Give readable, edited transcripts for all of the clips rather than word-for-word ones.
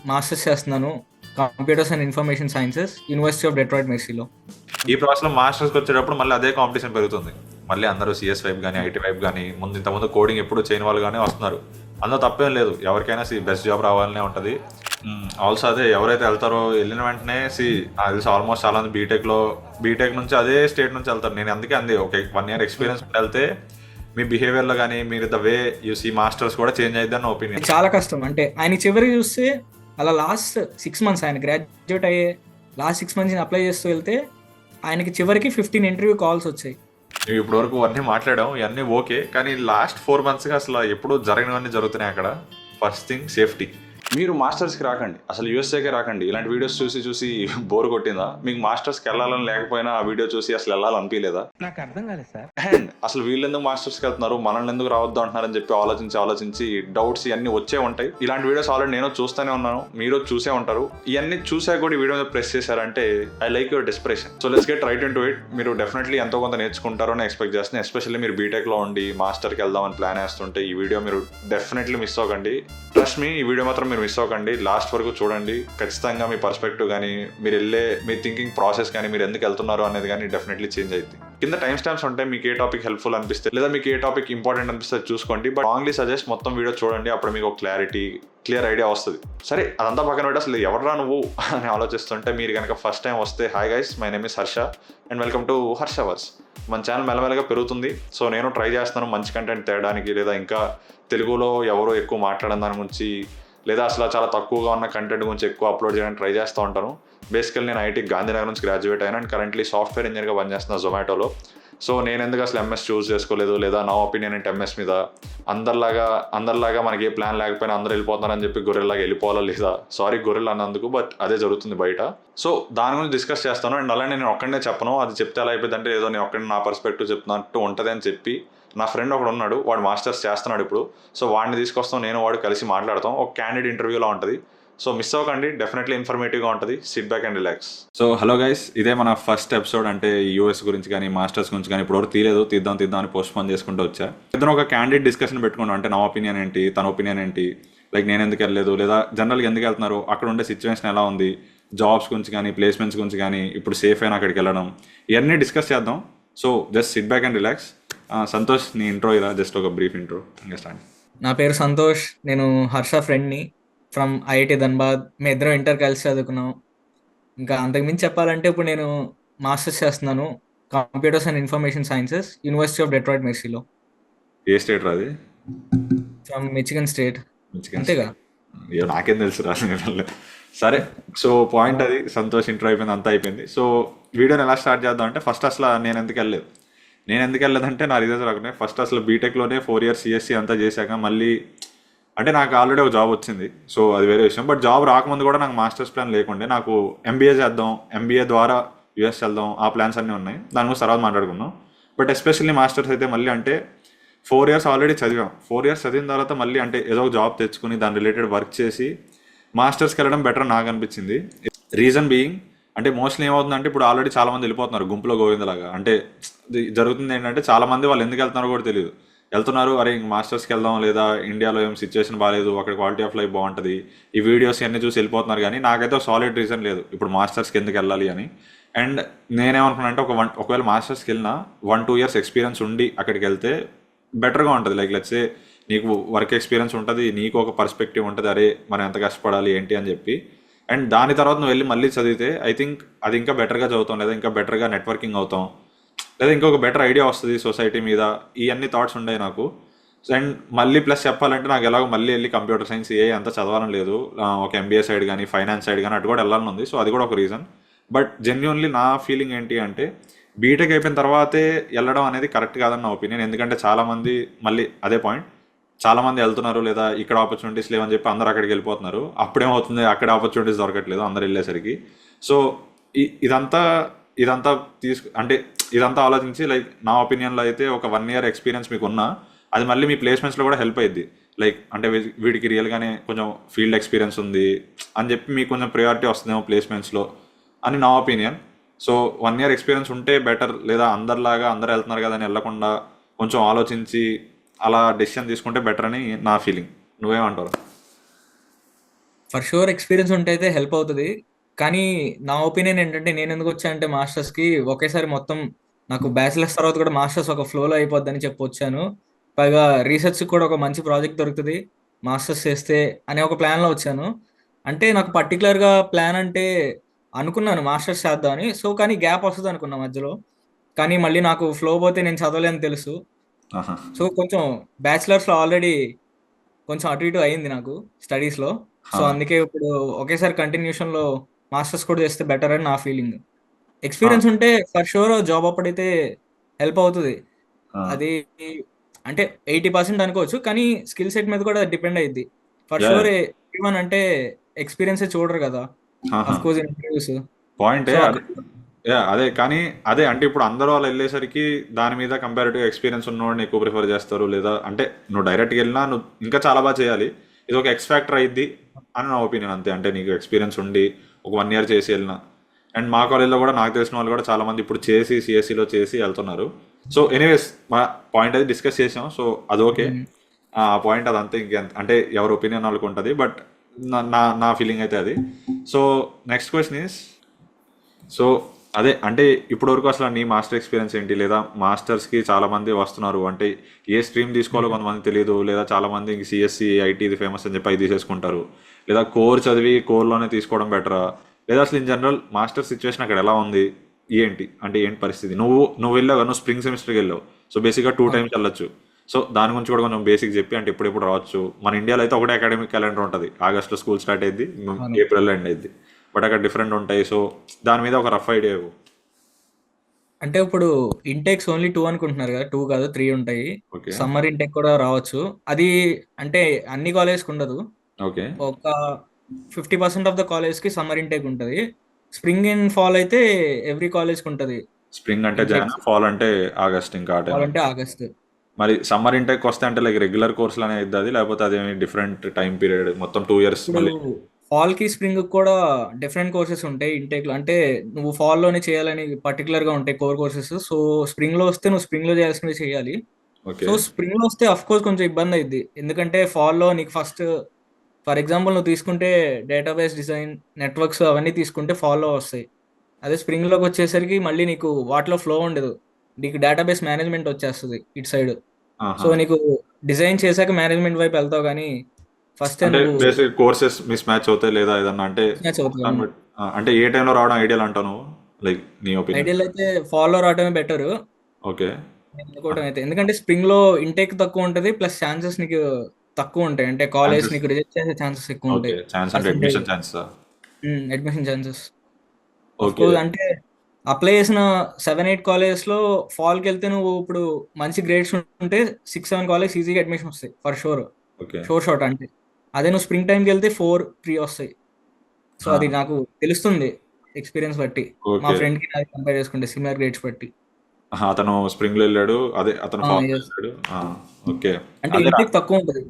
Masters చేస్తున్నాను computers and information sciences university of Detroit మెర్సీలో. ఈ ప్రాసెస్లో మాస్టర్స్కి వచ్చేటప్పుడు మళ్ళీ అదే కాంపిటీషన్ పెరుగుతుంది. మళ్ళీ అందరూ సిఎస్ వైపు కానీ ఐటీ వైపు కానీ ఇంతకుముందు కోడింగ్ ఎప్పుడు చేయని వాళ్ళు కానీ వస్తున్నారు. అందులో తప్పేం లేదు, ఎవరికైనా బెస్ట్ జాబ్ రావాలనే ఉంటుంది. ఆల్సో అదే ఎవరైతే వెళ్తారో వెళ్ళిన వెంటనే నాకు తెలిసి ఆల్మోస్ట్ చాలా మంది బీటెక్ నుంచి అదే స్టేట్ నుంచి వెళ్తారు. నేను అందుకే అంది ఒక 1 year ఎక్స్పీరియన్స్ వెళ్తే మీ బిహేవియర్లో కానీ మీరు the way you see masters కూడా చేంజ్ అయిద్దని నా ఒపీనియన్. చాలా కష్టం. అంటే ఆయన చివరికి చూస్తే అలా లాస్ట్ 6 months ఆయన గ్రాడ్యుయేట్ అయ్యే లాస్ట్ 6 months అప్లై చేస్తూ వెళ్తే ఆయనకి చివరికి 15 ఇంటర్వ్యూ కాల్స్ వచ్చాయి. మేము ఇప్పటి వరకు అన్నీ మాట్లాడాం, ఇవన్నీ ఓకే, కానీ లాస్ట్ 4 monthsగా అసలు ఎప్పుడు జరగనివన్నీ జరుగుతున్నాయి అక్కడ. First thing safety. మీరు మాస్టర్స్కి రాకండి, అసలు యూఎస్ఏకే రాకండి. ఇలాంటి వీడియోస్ చూసి బోర్ కొట్టిందా? మీకు మాస్టర్స్కి వెళ్ళాలని లేకపోయినా ఆ వీడియో చూసి అసలు వెళ్ళాలనిపించలేదా? నాకు అర్థం కాలేదు సార్. అండ్ అసలు వీళ్ళు ఎందుకు మాస్టర్స్కి వెళ్తున్నారు, మనల్ని ఎందుకు రావద్దు అంటున్నారని చెప్పి ఆలోచించి డౌట్స్ ఇవన్నీ వచ్చే ఉంటాయి. ఇలాంటి వీడియోస్ ఆల్రెడీ నేను చూస్తూనే ఉన్నాను, మీరు చూసే ఉంటారు. ఇవన్నీ చూసా కూడా ఈ వీడియో మీద ప్రెస్ చేశారంటే I like your desperation. So let's get right into it. మీరు డెఫినెట్లీ ఎంతో కొంత నేర్చుకుంటారో అని ఎక్స్పెక్ట్ చేస్తున్నాను. ఎస్పెషల్లీ మీరు బీటెక్లో ఉండి మాస్టర్కి వెళ్దామని ప్లాన్ వేస్తుంటే ఈ వీడియో మీరు డెఫినెట్లీ మిస్ అవ్వకండి. ట్రస్ట్ మీ, ఈ వీడియో మాత్రం మీరు మిస్ అవ్వకండి. లాస్ట్ వరకు చూడండి. ఖచ్చితంగా మీ పర్స్పెక్టివ్ కానీ మీ థింకింగ్ ప్రాసెస్ కానీ మీరు ఎందుకు వెళ్తున్నారు అనేది కానీ డెఫినెట్లీ చేంజ్ అవుతుంది. కింద టైం స్టాంప్స్ ఉంటాయి. మీకు ఏ టాపిక్ హెల్ప్ఫుల్ అనిపిస్తే లేదా మీకు ఏ టాపిక్ ఇంపార్టెంట్ అనిపిస్తే చూసుకోండి. బట్ రాంగ్లీ సజెస్ట్ మొత్తం వీడియో చూడండి, అప్పుడు మీకు ఒక క్లియర్ ఐడియా వస్తుంది. సరే, అదంతా పక్కన పెట్టి అసలు ఎవర్రా నువ్వు అని ఆలోచిస్తుంటే మీరు కనుక ఫస్ట్ టైం వస్తే, hi guys, my name is Harsha and welcome to Harsha hours. మన ఛానల్ మెల్లమెల్లగా పెరుగుతుంది. సో నేను ట్రై చేస్తున్నాను మంచి కంటెంట్ తేయడానికి, లేదా ఇంకా తెలుగులో ఎవరో ఎక్కువ మాట్లాడడం దాని గురించి, లేదా అసలు చాలా తక్కువగా ఉన్న కంటెంట్ గురించి ఎక్కువ అప్లోడ్ చేయడానికి ట్రై చేస్తూ ఉంటాను. బేసికల్ నేను ఐటీ గాంధీనగర్ నుంచి గ్రాడ్యుయేట్ అయినా అండ్ కరెంట్లీ సాఫ్ట్వేర్ ఇంజనీర్గా పనిచేస్తున్నా జొమాటోలో. సో నేను ఎందుకు అసలు ఎంఎస్ చూస్ చేసుకోలేదు, లేదా నా ఒపీనియన్ ఏంటి ఎంఎస్ మీద, అందరిలాగా మనకి ఏ ప్లాన్ లేకపోయినా అందరూ వెళ్ళిపోతున్నారని చెప్పి గొర్రెల్లాగా వెళ్ళిపోవాలా లేదా, సారీ గొర్రెలు అన్నందుకు, బట్ అదే జరుగుతుంది బయట. సో దాని గురించి డిస్కస్ చేస్తాను. అండ్ అలానే నేను ఒక్కడనే చెప్పను, అది చెప్తే ఎలా అయిపోయింది అంటే ఏదో నేను ఒక్కడిని నా పర్స్పెక్టివ్ చెప్తున్నట్టు ఉంటుంది అని చెప్పి నా ఫ్రెండ్ ఒకడు ఉన్నాడు, వాడు మాస్టర్స్ చేస్తున్నాడు ఇప్పుడు. సో వాడిని తీసుకొస్తాం, నేను వాడు కలిసి మాట్లాడతాం. ఒక క్యాండిడేట్ ఇంటర్వ్యూలో ఉంటుంది. సో మిస్ అవ్వకండి, డెఫినెట్లీ ఇన్ఫర్మేటివ్గా ఉంటుంది. SIT back and relax. So hello guys, ఇదే మన ఫస్ట్ ఎపిసోడ్. అంటే యూఎస్ గురించి కానీ మాస్టర్స్ గురించి కానీ ఇప్పుడు తీద్దాం అని పోస్ట్ పోన్ చేసుకుంటూ వచ్చా. ఇద్దరు ఒక క్యాండిడేట్ డిస్కషన్ పెట్టుకున్నాం. అంటే నా ఒపీనియన్ ఏంటి, తన ఒపీనియన్ ఏంటి, లైక్ నేను ఎందుకు వెళ్ళలేదు, లేదా జనరల్గా ఎందుకు వెళ్తున్నారు, అక్కడ ఉండే సిచ్యువేషన్ ఎలా ఉంది, జాబ్స్ గురించి కానీ ప్లేస్మెంట్స్ గురించి కానీ ఇప్పుడు సేఫ్ అయినా అక్కడికి వెళ్ళడం, ఇవన్నీ డిస్కస్ చేద్దాం. So just SIT back and relax. Santosh, నీ ఇంట్రో ఇలా జస్ట్ ఒక బ్రీఫ్ ఇంట్రో ఇంకా స్టార్ట్. నా పేరు సంతోష్, నేను హర్ష ఫ్రెండ్ని ఫ్రమ్ ఐఐటి ధన్బాద్. మేము ఇద్దరం ఇంటర్ కలిసి చదువుకున్నాం. ఇంకా అంతకుమించి చెప్పాలంటే ఇప్పుడు నేను మాస్టర్స్ చేస్తున్నాను computers and information sciences university of Detroit మెర్సీలో. ఏ స్టేట్ రాది? From Michigan state. అంతేగా, నాకేం తెలుసు రాదు. సరే, సో పాయింట్ అది. సంతోష్ ఇంట్రో అయిపోయింది, అంతా అయిపోయింది. సో వీడియోని ఎలా స్టార్ట్ చేద్దాం అంటే, ఫస్ట్ అసలు నేను ఎందుకు వెళ్ళలేదంటే నా రీజన్స్ రాకుండా, ఫస్ట్ అసలు బీటెక్లోనే 4 years సిఎస్సి అంతా చేశాక మళ్ళీ అంటే నాకు ఆల్రెడీ ఒక జాబ్ వచ్చింది. సో అది వేరే విషయం. బట్ జాబ్ రాకముందు కూడా నాకు మాస్టర్స్ ప్లాన్ లేకుండే. నాకు ఎంబీఏ చేద్దాం, ఎంబీఏ ద్వారా యూఎస్ వెళ్దాం, ఆ ప్లాన్స్ అన్నీ ఉన్నాయి. దాని గురించి తర్వాత మాట్లాడుకున్నాం. బట్ ఎస్పెషల్లీ మాస్టర్స్ అయితే మళ్ళీ అంటే 4 years ఆల్రెడీ చదివాం. 4 years చదివిన తర్వాత మళ్ళీ అంటే ఏదో ఒక జాబ్ తెచ్చుకుని దాని రిలేటెడ్ వర్క్ చేసి మాస్టర్స్కి వెళ్ళడం బెటర్ నాకు అనిపించింది. రీజన్ బీయింగ్ అంటే మోస్ట్లీ ఏమవుతుందంటే ఇప్పుడు ఆల్రెడీ చాలామంది వెళ్ళిపోతున్నారు గుంపులో గోవిందలాగా. అంటే జరుగుతుంది ఏంటంటే చాలామంది వాళ్ళు ఎందుకు వెళ్తున్నారో కూడా తెలియదు. వెళ్తున్నారు, అరే ఇంక మాస్టర్స్కి వెళ్దాం, లేదా ఇండియాలో ఏం సిచ్యువేషన్ బాగాలేదు, అక్కడ క్వాలిటీ ఆఫ్ లైఫ్ బాగుంటుంది, ఈ వీడియోస్ అన్నీ చూసి వెళ్ళిపోతున్నారు. కానీ నాకైతే ఒక సాలిడ్ రీజన్ లేదు ఇప్పుడు మాస్టర్స్కి ఎందుకు వెళ్ళాలి అని. అండ్ నేనేమనుకున్నా అంటే ఒకవేళ మాస్టర్స్కి వెళ్ళినా 1-2 years ఎక్స్పీరియన్స్ ఉండి అక్కడికి వెళ్తే బెటర్గా ఉంటుంది. లైక్ లెట్స్ సే నీకు వర్క్ ఎక్స్పీరియన్స్ ఉంటుంది, నీకు ఒక పర్స్పెక్టివ్ ఉంటుంది, అరే మనం ఎంత కష్టపడాలి ఏంటి అని చెప్పి. అండ్ దాని తర్వాత నువ్వు వెళ్ళి మళ్ళీ చదివితే ఐ థింక్ అది ఇంకా బెటర్గా చదువుతాం, లేదా ఇంకా బెటర్గా నెట్వర్కింగ్ అవుతాం, లేదా ఇంకొక బెటర్ ఐడియా వస్తుంది సొసైటీ మీద. ఇవన్నీ థాట్స్ ఉన్నాయి నాకు. అండ్ మళ్ళీ ప్లస్ చెప్పాలంటే నాకు ఎలాగో మళ్ళీ వెళ్ళి కంప్యూటర్ సైన్స్ అంతా చదవాలని లేదు. ఒక ఎంబీఏ సైడ్ కానీ ఫైనాన్స్ సైడ్ కానీ అటు కూడా వెళ్ళాలని ఉంది. సో అది కూడా ఒక రీజన్. బట్ జెన్యున్లీ నా ఫీలింగ్ ఏంటి అంటే, బీటెక్ అయిపోయిన తర్వాతే వెళ్ళడం అనేది కరెక్ట్ కాదని నా ఒపీనియన్. ఎందుకంటే చాలామంది మళ్ళీ అదే పాయింట్, చాలామంది వెళ్తున్నారు లేదా ఇక్కడ ఆపర్చునిటీస్ లేవని చెప్పి అందరూ అక్కడికి వెళ్ళిపోతున్నారు. అప్పుడేమవుతుంది, అక్కడ ఆపర్చునిటీస్ దొరకట్లేదు అందరు వెళ్ళేసరికి. సో ఇదంతా ఇదంతా ఆలోచించి లైక్ నా ఒపీనియన్లో అయితే ఒక 1 year ఎక్స్పీరియన్స్ మీకు ఉన్నా అది మళ్ళీ మీ ప్లేస్మెంట్స్లో కూడా హెల్ప్ అయ్యిద్ది. లైక్ అంటే వీడికి రియల్గానే కొంచెం ఫీల్డ్ ఎక్స్పీరియన్స్ ఉంది అని చెప్పి మీకు కొంచెం ప్రయారిటీ వస్తుందేమో ప్లేస్మెంట్స్లో అని నా ఒపీనియన్. సో 1 year ఎక్స్పీరియన్స్ ఉంటే బెటర్, లేదా అందరు వెళ్తున్నారు కదా అని వెళ్ళకుండా కొంచెం ఆలోచించి అలా డెసిషన్ తీసుకుంటే బెటర్ అని నా ఫీలింగ్. నువ్వేమంటావు? ఫర్ షూర్ ఎక్స్పీరియన్స్ ఉంటే అయితే హెల్ప్ అవుతుంది. కానీ నా ఒపీనియన్ ఏంటంటే నేను ఎందుకు వచ్చానంటే మాస్టర్స్కి ఒకేసారి మొత్తం నాకు బ్యాచిలర్స్ తర్వాత కూడా మాస్టర్స్ ఒక ఫ్లోలో అయిపోద్దని చెప్పి వచ్చాను. పైగా రీసెర్చ్ కూడా ఒక మంచి ప్రాజెక్ట్ దొరుకుతుంది మాస్టర్స్ చేస్తే అనే ఒక ప్లాన్లో వచ్చాను. అంటే నాకు పర్టికులర్గా ప్లాన్ అంటే అనుకున్నాను మాస్టర్స్ చేద్దామని. సో కానీ గ్యాప్ వస్తుంది అనుకున్నా మధ్యలో. కానీ మళ్ళీ నాకు ఫ్లో పోతే నేను చదవలేని తెలుసు. ఆహా. సో కొంచెం బ్యాచిలర్స్లో ఆల్రెడీ కొంచెం అటు ఇటు అయింది నాకు స్టడీస్లో. సో ఆ, అందుకే ఇప్పుడు ఒకేసారి కంటిన్యూషన్లో మాస్టర్స్ కూడా చేస్తే బెటర్ అని నా ఫీలింగ్. ఆ, ఎక్స్పీరియన్స్ ఉంటే ఫర్ షూర్ జాబ్ అప్పుడైతే హెల్ప్ అవుతుంది. ఆ. అది అంటే 80% అనుకోవచ్చు, కానీ స్కిల్ సెట్ మీద కూడా డిపెండ్ అయ్యిద్ది. For yeah. షూర్ ఏమని అంటే ఎక్స్పీరియన్సే చూడరు కదా, ఆహా. Of course interviews. పాయింటే సో అదే. యా, అదే కానీ అదే అంటే ఇప్పుడు అందరూ వాళ్ళు వెళ్ళేసరికి దాని మీద కంపారిటివ్ ఎక్స్పీరియన్స్ ఉన్నవాడిని ఎక్కువ ప్రిఫర్ చేస్తారు, లేదా అంటే నువ్వు డైరెక్ట్గా వెళ్ళినా నువ్వు ఇంకా చాలా బాగా చేయాలి, ఇది ఒక ఎక్స్ ఫ్యాక్టర్ అయ్యిద్ది అని నా ఒపీనియన్. అంతే, అంటే నీకు ఎక్స్పీరియన్స్ ఉండి ఒక 1 year చేసి వెళ్ళినా. అండ్ మా కాలేజ్లో కూడా నాకు తెలిసిన వాళ్ళు కూడా చాలా మంది ఇప్పుడు చేసి సిఎస్సిలో చేసి వెళ్తున్నారు. సో ఎనీవేస్ మా పాయింట్ అది డిస్కస్ చేసాం, సో అది ఓకే. ఆ పాయింట్ అదంతే, ఇంకెంత అంటే ఎవరి ఒపీనియన్ వాళ్ళకు ఉంటుంది, బట్ నా నా నా ఫీలింగ్ అయితే అది. So next question is, so అదే అంటే ఇప్పటి వరకు అసలు నీ మాస్టర్ ఎక్స్పీరియన్స్ ఏంటి, లేదా మాస్టర్స్కి చాలా మంది వస్తున్నారు అంటే ఏ స్ట్రీమ్ తీసుకోవాలో కొంతమంది తెలియదు, లేదా చాలా మంది ఇంక సిఎస్సి ఐటీ ఇది ఫేమస్ అని చెప్పి అది తీసేసుకుంటారు, లేదా కోర్ చదివి కోర్లోనే తీసుకోవడం బెటరా, లేదా అసలు ఇన్ జనరల్ మాస్టర్ సిచ్యువేషన్ అక్కడ ఎలా ఉంది, ఏంటి అంటే ఏంటి పరిస్థితి. నువ్వు వెళ్ళావు, నువ్వు స్ప్రింగ్ సెమిస్టర్కి వెళ్ళావు, సో బేసిక్గా 2 times వెళ్ళొచ్చు. సో దాని గురించి కూడా కొంచెం బేసిక్ చెప్పి, అంటే ఎప్పుడెప్పుడు రావచ్చు. మన ఇండియాలో అయితే ఒకటే అకాడమిక్ క్యాలెండర్ ఉంటుంది, ఆగస్ట్లో స్కూల్ స్టార్ట్ అయ్యింది, అవును. ఏప్రిల్లో ఎండ్ అయ్యింది. బట్ అక్కడ డిఫరెంట్ ఉంటాయి. సో దాని మీద ఒక రఫ్ ఐడియా ఇవ్వు. అంటే ఇప్పుడు ఇంటేక్స్ ఓన్లీ 2 అనుకుంటున్నారు కదా, 2 కాదు 3 ఉంటాయి. ఓకే. సమ్మర్ ఇంటేక్ కూడా రావచ్చు. అది అంటే అన్ని కాలేజ్కి ఉండదు. ఓకే. ఒక 50% ఆఫ్ ద కాలేజ్కి సమ్మర్ ఇంటేక్ ఉంటుంది. స్ప్రింగ్ అండ్ ఫాల్ అయితే ఎవ్రీ కాలేజ్కి ఉంటుంది స్ప్రింగ్ అంటే జాన్, ఇంటేక్స్. ఫాల్ అంటే ఆగస్ట్, ఇంకా ఆ ఫాల్ టైంలో. అంటే ఆగస్ట్. మరి సమ్మర్ ఇంటెక్ వస్తే అంటే లైక్ రెగ్యులర్ కోర్సులు ఇద్ది అది, లేకపోతే అదేమి డిఫరెంట్ టైం పీరియడ్ మొత్తం 2 years ఇప్పుడు మళ్ళీ. ఫాల్ కి స్ప్రింగ్ కూడా డిఫరెంట్ కోర్సెస్ ఉంటాయి ఇంటేక్ లో. అంటే నువ్వు fall లోనే చేయాలని పర్టికులర్ గా ఉంటాయి కోర్ కోర్సెస్. సో స్ప్రింగ్ లో వస్తే నువ్వు స్ప్రింగ్ లో చేయాల్సినవి చేయాలి. ఓకే. సో స్ప్రింగ్ లో వస్తే అఫ్ కోర్స్ కొంచెం ఇబ్బంది అయింది, ఎందుకంటే fall లో నీకు ఫస్ట్ ఫర్ ఎగ్జాంపుల్ నువ్వు తీసుకుంటే డేటాబేస్ డిజైన్ నెట్వర్క్స్ అవన్నీ తీసుకుంటే fall లో వస్తాయి. అదే స్ప్రింగ్ లోకి వచ్చేసరికి మళ్ళీ నీకు వాటిలో ఫ్లో ఉండదు, నీకు డేటాబేస్ మేనేజ్మెంట్ వచ్చేస్తుంది ఇటు సైడ్. సో ఆహా. నీకు డిజైన్ చేశాక మేనేజ్మెంట్ వైపు వెళ్తావు, కానీ ఫస్ట్ అంటే నువ్వు బేసిక్ కోర్సెస్ మిస్ మ్యాచ్ అవుతాయి, లేదా ఏదన్నా అంటే మ్యాచ్ అవుతుంది. దాన్ని బట్టి అంటే ఏ టైంలో రావడం ఐడియల్ అంటాను, లైక్ నీ ఒపీనియన్. ఐడియల్ అయితే ఫాలో రావడమే బెటర్ ఓకే. అనుకోవడం అయితే, ఎందుకంటే స్ప్రింగ్ లో ఇంటేక్ తక్కువ ఉంటుంది, ప్లస్ ఛాన్సెస్ నీకు తక్కువ ఉంటాయి. అంటే కాలేజ్ ఛాన్సెస్. నీకు రిజెక్ట్ చేసే ఛాన్సెస్ ఎక్కువ ఓకే, ఉంటాయి. ఛాన్స్ అంటే percentage admission chance. Admission chances of okay. Course. అంటే అప్లై చేసిన 7-8 కాలేజెస్ లో ఫాల్కి వెళ్తే నువ్వు ఇప్పుడు మంచి గ్రేడ్స్ ఉంటే 6-7 కాలేజ్ ఈజీగా అడ్మిషన్ వస్తాయి for sure. Okay. Sure shot అంటే అదే నువ్వు స్ప్రింగ్ టైంకి వెళ్తే 4-3 వస్తాయి. సో అది నాకు తెలుస్తుంది ఎక్స్పీరియన్స్ బట్టి, మా ఓకే. ఫ్రెండ్ కి నాకు కంపేర్ చేసుకుంటే సిమిలర్ గ్రేడ్స్ బట్టి. అతను స్ప్రింగ్లో వెళ్ళాడు, అదే అతను ఫాలో Yes. వెళ్ళాడు. ఓకే. అంటే అదే. ఇంటేక్ తక్కువ ఉంటుంది.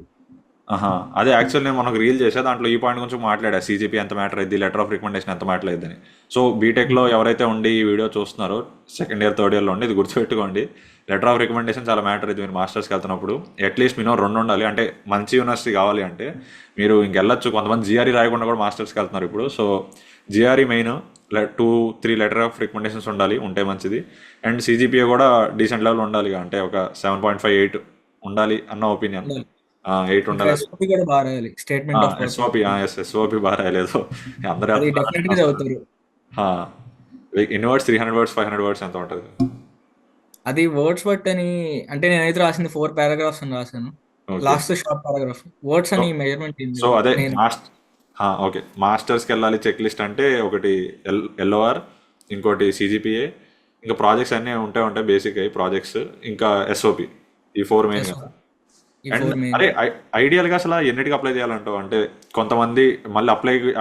ఆహా. అదే యాక్చువల్ నేను మనకు రీల్ చేసా, దాంట్లో ఈ పాయింట్ గురించి మాట్లాడా, సీజీపీ ఎంత మ్యాటర్ అయింది, లెటర్ ఆఫ్ రికమెండేషన్ ఎంత మ్యాటర్ అయిందని. సో బీటెక్లో ఎవరైతే ఉండి ఈ వీడియో చూస్తున్నారో, సెకండ్ ఇయర్ థర్డ్ ఇయర్లో ఉండి ఇది గుర్తుపెట్టుకోండి, లెటర్ ఆఫ్ రికమెండేషన్ చాలా మ్యాటర్ అయింది. మీరు మాస్టర్స్కి వెళ్తున్నప్పుడు అట్లీస్ట్ మినిమం 2 ఉండాలి. అంటే మంచి యూనివర్సిటీ కావాలి అంటే మీరు ఇంకెళ్ళొచ్చు. కొంతమంది జిఆర్ఈ రాయకుండా కూడా మాస్టర్స్కి వెళ్తున్నారు ఇప్పుడు. So GRE main, 2-3 letter of recommendations ఉండాలి, ఉంటే మంచిది. అండ్ సీజీపీఏ కూడా డీసెంట్ లెవెల్ ఉండాలి, అంటే ఒక 7.5-8 ఉండాలి అన్న ఒపీనియన్. 8 ఇంకా ఉండాలి. ఎస్ఓపి కూడా బాగా రాయాలి, statement of purpose. SOP, SOP బాగా రాయలేదు, అందరూ అది డెఫినెట్ గా చదువుతారు. ఎన్ని వర్డ్స్, 300 words 500 words ఎంత ఉంటుంది? అది వర్డ్స్ బట్ అని, అంటే నేనైతే రాసింది 4 paragraphs అని రాశాను. Okay. Last short paragraph, words అని మెజర్మెంట్ ఏం సో లేదు. అదే నేను ఓకే, మాస్టర్స్కి వెళ్ళాలి చెక్ లిస్ట్ అంటే ఒకటి ఎల్ఓఆర్, ఇంకోటి సిజిపిఏ, ఇంకా ప్రాజెక్ట్స్ అన్నీ ఉంటాయి బేసిక్ అయ్యి ప్రాజెక్ట్స్, ఇంకా ఎస్ఓపి, ఈ 4 మెయిన్ కదా. ఈ అండ్ 4 మెయిన్. అరే ఐడియల్గా అసలు ఎన్నిటికి అప్లై చేయాలంటావు? అంటే కొంతమంది మళ్ళీ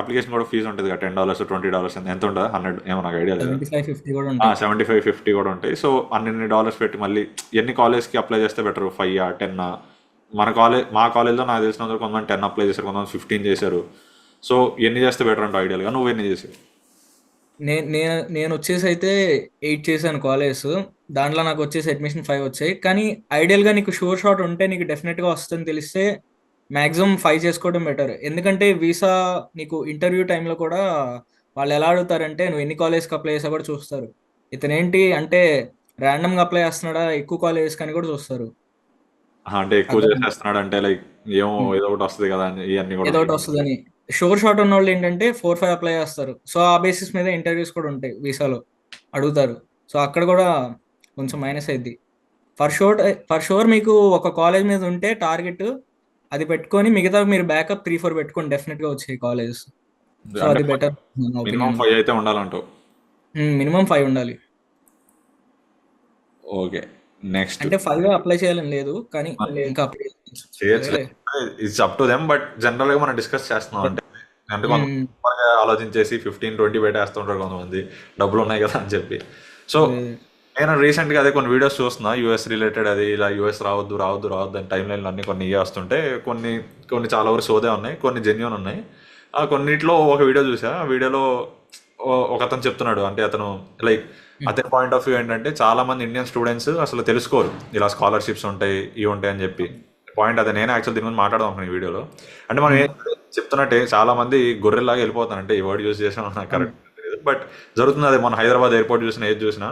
అప్లికేషన్ కూడా ఫీజు ఉంటుంది కదా, $10 $20 ఎంత ఉంటుంది, 100 ఏమో నాకు ఐడియా లేదు. 75-50 కూడా ఉంటాయి. 75-50 కూడా ఉంటాయి. సో అన్ని డాలర్స్ పెట్టి మళ్ళీ ఎన్ని కాలేజ్కి అప్లై చేస్తే బెటర్, 5-10? మా కాలేజ్లో నాకు తెలిసినందుకు కొంతమంది 10 అప్లై చేశారు, కొంతమంది 15 చేశారు. సో ఎన్ని చేస్తే బెటర్ అంటావు ఐడియల్గా? నువ్వు ఎన్ని చేసావు? నేను వచ్చేసి అయితే 8 చేశాను కాలేజ్. దాంట్లో నాకు వచ్చేసి అడ్మిషన్ 5 వచ్చాయి. కానీ ఐడియల్ గా నీకు షూర్ షాట్ ఉంటే నీకు డెఫినెట్ గా వస్తుందని తెలిస్తే మ్యాక్సిమం 5 చేసుకోవడం బెటర్. ఎందుకంటే వీసా నీకు ఇంటర్వ్యూ టైంలో కూడా వాళ్ళు ఎలా అడుగుతారంటే నువ్వు ఎన్ని కాలేజ్కి అప్లై చేసా కూడా చూస్తారు. ఇతనేంటి అంటే ర్యాండమ్గా అప్లై చేస్తున్నాడా ఎక్కువ కాలేజెస్ అని కూడా చూస్తారు. అంటే ఎక్కువ అర్థం చేసేస్తున్నాడు అంటే లైక్ ఏమో ఏదో ఒకటి వస్తుంది కదా అని ఇవన్నీ కూడా ఏదో ఒకటి వస్తుందని. షోర్ షాట్ ఉన్న వాళ్ళు ఏంటంటే 4-5 అప్లై చేస్తారు. సో ఆ బేసిస్ మీద ఇంటర్వ్యూస్ కూడా ఉంటాయి వీసాలో అడుగుతారు. సో అక్కడ కూడా కొంచెం మైనస్ అయింది. ఫర్ షూర్ మీకు ఒక కాలేజ్ మీద ఉంటే టార్గెట్ అది పెట్టుకొని మిగతా మీరు బ్యాకప్ 3-4 పెట్టుకొని డెఫినెట్గా వచ్చాయి కాలేజెస్. సో అంటే అది బెటర్ నా మినిమం ఒపీనియన్. 5 అయితే ఉండాలంటావు. మినిమం 5 ఉండాలి. ఓకే, నెక్స్ట్ అంటే 5 అప్లై చేయాలని లేదు కానీ ఇంకా అప్లై చేయొచ్చు. అదేలే. It's up to them, but general గా మనం డిస్కస్ చేస్తున్నాం అంటే అంటే కొంతమంది ఉమ్, త్వరగా ఆలోచించేసి 15-20 పెట్టేస్తుంటారు కొంతమంది, డబ్బులు ఉన్నాయి కదా అని చెప్పి. సో అదే. నేను రీసెంట్గా అదే కొన్ని వీడియోస్ చూస్తున్నా యూఎస్ రిలేటెడ్, అది ఇలా యూఎస్ రావద్దు రావద్దు రావద్దు అని టైం లైన్లు అన్ని కొన్ని ఇవే వస్తుంటే కొన్ని కొన్ని చాలా వరకు సోదే ఉన్నాయి, కొన్ని జెన్యున్ ఉన్నాయి. ఆ కొన్నిట్లో ఒక వీడియో చూసా. ఆ వీడియోలో ఒక అతను చెప్తున్నాడు, అంటే అతను లైక్ అతని పాయింట్ ఆఫ్ వ్యూ ఏంటంటే చాలా మంది ఇండియన్ స్టూడెంట్స్ అసలు తెలుసుకోరు ఇలా స్కాలర్షిప్స్ ఉంటాయి ఇవి ఉంటాయి అని చెప్పి. పాయింట్ అదే, నేను యాక్చువల్ దీని మీద మాట్లాడదాం అనుకున్నాను ఈ వీడియోలో. అంటే మనం ఏం చెప్తున్నట్టే చాలా మంది గొర్రెలాగా వెళ్ళిపోతానంటే ఈ వర్డ్ యూజ్ చేసాం నాకు కరెక్ట్ తెలియదు, బట్ జరుగుతుంది అదే. మన హైదరాబాద్ ఎయిర్పోర్ట్ చూసినా ఏది చూసినా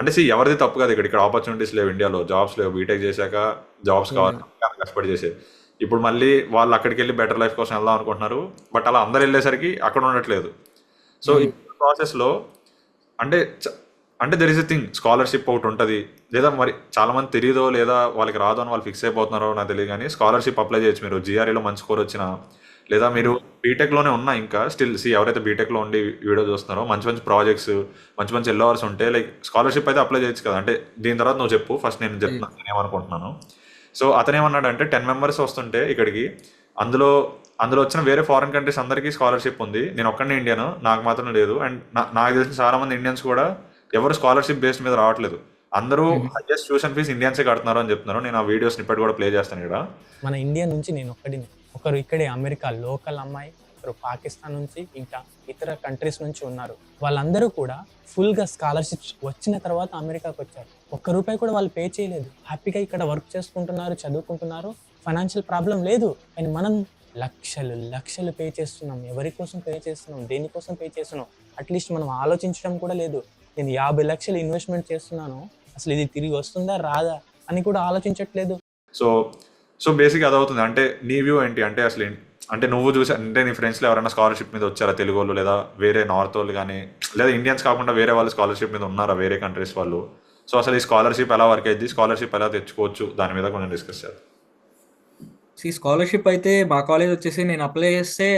అంటే ఎవరిది తప్పు కాదు, ఇక్కడ ఆపర్చునిటీస్ లేవు, ఇండియాలో జాబ్స్ లేవు, బీటెక్ చేశాక జాబ్స్ కావాలి కష్టపడి చేసేది. ఇప్పుడు మళ్ళీ వాళ్ళు అక్కడికి వెళ్ళి బెటర్ లైఫ్ కోసం వెళ్దాం అనుకుంటున్నారు, బట్ అలా అందరు వెళ్ళేసరికి అక్కడ ఉండట్లేదు. సో ఈ ప్రాసెస్లో అంటే అంటే there is a thing, scholarship ఒకటి ఉంటుంది, లేదా మరి చాలా మంది తెలియదో లేదా వాళ్ళకి రాదో అని వాళ్ళు ఫిక్స్ అయిపోతున్నారో నాకు తెలియదు, కానీ స్కాలర్షిప్ అప్లై చేయొచ్చు మీరు. జిఆర్ఈలో మంచి స్కోర్ వచ్చినా, లేదా మీరు బీటెక్లోనే ఉన్నా ఇంకా స్టిల్ ఎవరైతే బీటెక్లో ఉండి వీడియో చూస్తున్నారో మంచి మంచి ప్రాజెక్ట్స్ మంచి మంచి ఎల్ఓఆర్స్ ఉంటే లైక్ స్కాలర్షిప్ అయితే అప్లై చేయొచ్చు కదా. అంటే దీని తర్వాత నువ్వు చెప్పు, ఫస్ట్ నేను చెప్తున్నాను నేను ఏమనుకుంటున్నాను. సో అతను ఏమన్నాడంటే 10 మెంబర్స్ వస్తుంటే ఇక్కడికి, అందులో అందులో వచ్చిన వేరే ఫారిన్ కంట్రీస్ అందరికీ స్కాలర్షిప్ ఉంది, నేను ఒక్కడే ఇండియన్ నాకు మాత్రం లేదు. అండ్ నాకు తెలిసిన చాలా మంది ఇండియన్స్ కూడా ఎవరు స్కాలర్షిప్ బేస్ మీద రావట్లేదు, అందరూ హైయెస్ట్ ట్యూషన్ ఫీజు ఇండియన్సే కడుతున్నారు అని చెప్తున్నారు. నేను ఆ వీడియో స్నిప్పెట్ కూడా ప్లే చేస్తాను ఇక్కడ. మన ఇండియా నుంచి నేను ఒక్కడిని, ఒకరు ఇక్కడే అమెరికా లోకల్ అమ్మాయి, ఒకరు పాకిస్తాన్ నుంచి, ఇంకా ఇతర కంట్రీస్ నుంచి ఉన్నారు. వాళ్ళందరూ కూడా ఫుల్గా స్కాలర్షిప్స్ వచ్చిన తర్వాత అమెరికాకి వచ్చారు. ఒక్క రూపాయి కూడా వాళ్ళు పే చేయలేదు, హ్యాపీగా ఇక్కడ వర్క్ చేసుకుంటున్నారు, చదువుకుంటున్నారు, ఫైనాన్షియల్ ప్రాబ్లం లేదు. అండ్ మనం లక్షలు లక్షలు పే చేస్తున్నాం. ఎవరి కోసం పే చేస్తున్నాం, దేనికోసం పే చేస్తున్నాం, అట్లీస్ట్ మనం ఆలోచించడం కూడా లేదు. నేను 50 లక్షలు ఇన్వెస్ట్మెంట్ చేస్తున్నాను, అసలు ఇది తిరిగి వస్తుందా రాదా అని కూడా ఆలోచించట్లేదు. సో సో బేసిక్ అది అవుతుంది. అంటే నీ వ్యూ ఏంటి అంటే అసలు అంటే నువ్వు చూసా అంటే నీ ఫ్రెండ్స్లో ఎవరైనా స్కాలర్షిప్ మీద వచ్చారా, తెలుగు వాళ్ళు లేదా వేరే నార్త్ వాళ్ళు కానీ, లేదా ఇండియన్స్ కాకుండా వేరే వాళ్ళు స్కాలర్షిప్ మీద ఉన్నారా వేరే కంట్రీస్ వాళ్ళు? సో అసలు ఈ స్కాలర్షిప్ ఎలా వర్క్ అయ్యింది, స్కాలర్షిప్ ఎలా తెచ్చుకోవచ్చు, దాని మీద కొంచెం డిస్కస్ చేద్దాం. స్కాలర్షిప్ అయితే మా కాలేజ్ వచ్చేసి నేను అప్లై చేస్తే